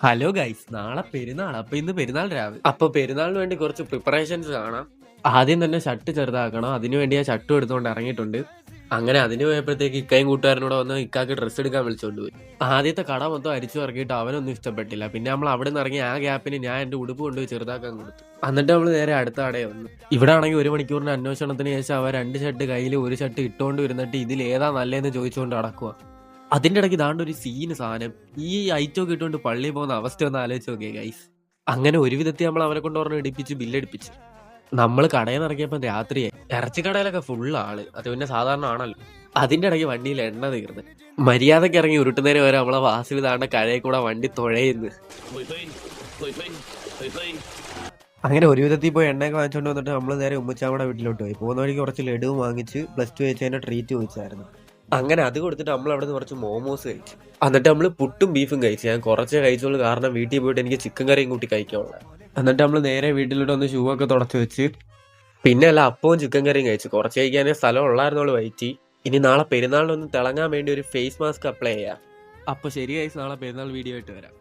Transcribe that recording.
Hello guys, നാളെ പെരുന്നാൾ. അപ്പൊ ഇന്ന് പെരുന്നാൾ രാവിലെ. അപ്പൊ പെരുന്നാളിന് വേണ്ടി കുറച്ച് പ്രിപ്പറേഷൻസ് കാണാം. ആദ്യം തന്നെ ഷർട്ട് ചെറുതാക്കണം. അതിനുവേണ്ടി ഞാൻ ഷർട്ടും എടുത്തുകൊണ്ട് ഇറങ്ങിയിട്ടുണ്ട്. അങ്ങനെ അതിന് പോയപ്പോഴത്തേക്ക് ഇക്കയും കൂട്ടുകാരനോട് വന്ന് ഇക്കാക്ക് ഡ്രസ്സ് എടുക്കാൻ വിളിച്ചോണ്ട് പോയി. ആദ്യത്തെ കട മൊത്തം അരിച്ചു ഇറക്കിയിട്ട് അവനൊന്നും ഇഷ്ടപ്പെട്ടില്ല. പിന്നെ നമ്മൾ അവിടെ നിന്ന് ഇറങ്ങി ആ ഗ്യാപ്പിന് ഞാൻ എന്റെ ഉടുപ്പ് കൊണ്ടുപോയി ചെറുതാക്കാൻ കൊടുത്തു. എന്നിട്ട് നമ്മൾ നേരെ അടുത്ത കടയിൽ വന്നു. ഇവിടെ ആണെങ്കിൽ 1 മണിക്കൂറിന്റെ അന്വേഷണത്തിന് ശേഷം അവ 2 ഷർട്ട് കയ്യിൽ 1 ഷർട്ട് ഇട്ടുകൊണ്ട് വരുന്നിട്ട് ഇതിൽ ഏതാ നല്ലതെന്ന് ചോദിച്ചുകൊണ്ട് നടക്കുക. അതിന്റെ ഇടയ്ക്ക് ദാണ്ട് ഒരു സീന് സാധനം. ഈ ഐറ്റമൊക്കെ ഇട്ടുകൊണ്ട് പള്ളിയിൽ പോകുന്ന അവസ്ഥ ഒന്ന് ആലോചിച്ച് നോക്കിയേ ഗൈസ്. അങ്ങനെ ഒരു വിധത്തിൽ നമ്മൾ അവനെ കൊണ്ട് പറഞ്ഞ് ഇടിപ്പിച്ച് ബില്ലടിപ്പിച്ച് നമ്മൾ കടയിൽ നിന്ന് ഇറങ്ങിയപ്പോൾ രാത്രിയായി. ഇറച്ചിക്കടയിലൊക്കെ ഫുൾ ആള്. അത് പിന്നെ സാധാരണ ആണല്ലോ. അതിന്റെ ഇടയ്ക്ക് വണ്ടിയിൽ എണ്ണ തീർന്ന്. മര്യാദക്ക് ഇറങ്ങി ഉരുട്ടുന്നേരെ വരെ നമ്മളെ വാസിൽ താണ്ട കരയിൽ കൂടെ വണ്ടി തുഴയുന്നു. അങ്ങനെ ഒരു വിധത്തിൽ പോയി എണ്ണയൊക്കെ വാങ്ങിച്ചോണ്ട് വന്നിട്ട് നമ്മൾ നേരെ ഉമ്മച്ചാമ്മയുടെ വീട്ടിലോട്ട് പോയി. പോകുന്ന വഴിക്ക് കുറച്ച് ലഡുവും വാങ്ങിച്ച് +2 കഴിച്ചതിന്റെ ട്രീറ്റ് ചോദിച്ചായിരുന്നു. അങ്ങനെ അത് കൊടുത്തിട്ട് നമ്മൾ അവിടെ നിന്ന് കുറച്ച് മോമോസ് കഴിച്ചു. എന്നിട്ട് നമ്മൾ പുട്ടും ബീഫും കഴിച്ചു. ഞാൻ കുറച്ചേ കഴിച്ചുള്ളൂ, കാരണം വീട്ടിൽ പോയിട്ട് എനിക്ക് ചിക്കൻ കറിയും കൂട്ടി കഴിക്കാനുള്ള. എന്നിട്ട് നമ്മൾ നേരെ വീട്ടിലോട്ട് വന്ന് ഷൂ ഒക്കെ തുടച്ച് വെച്ച് പിന്നെ അല്ല അപ്പവും ചിക്കൻ കറിയും കഴിച്ചു. കുറച്ച് കഴിക്കാനേ സ്ഥലം ഉള്ളായിരുന്നുള്ളൂ വയറ്റി. ഇനി നാളെ പെരുന്നാളിനൊന്ന് തിളങ്ങാൻ വേണ്ടി ഒരു ഫേസ് മാസ്ക് അപ്ലൈ ചെയ്യാം. അപ്പോൾ ശരി ഗൈസ്, നാളെ പെരുന്നാൾ വീഡിയോ ആയിട്ട് വരാം.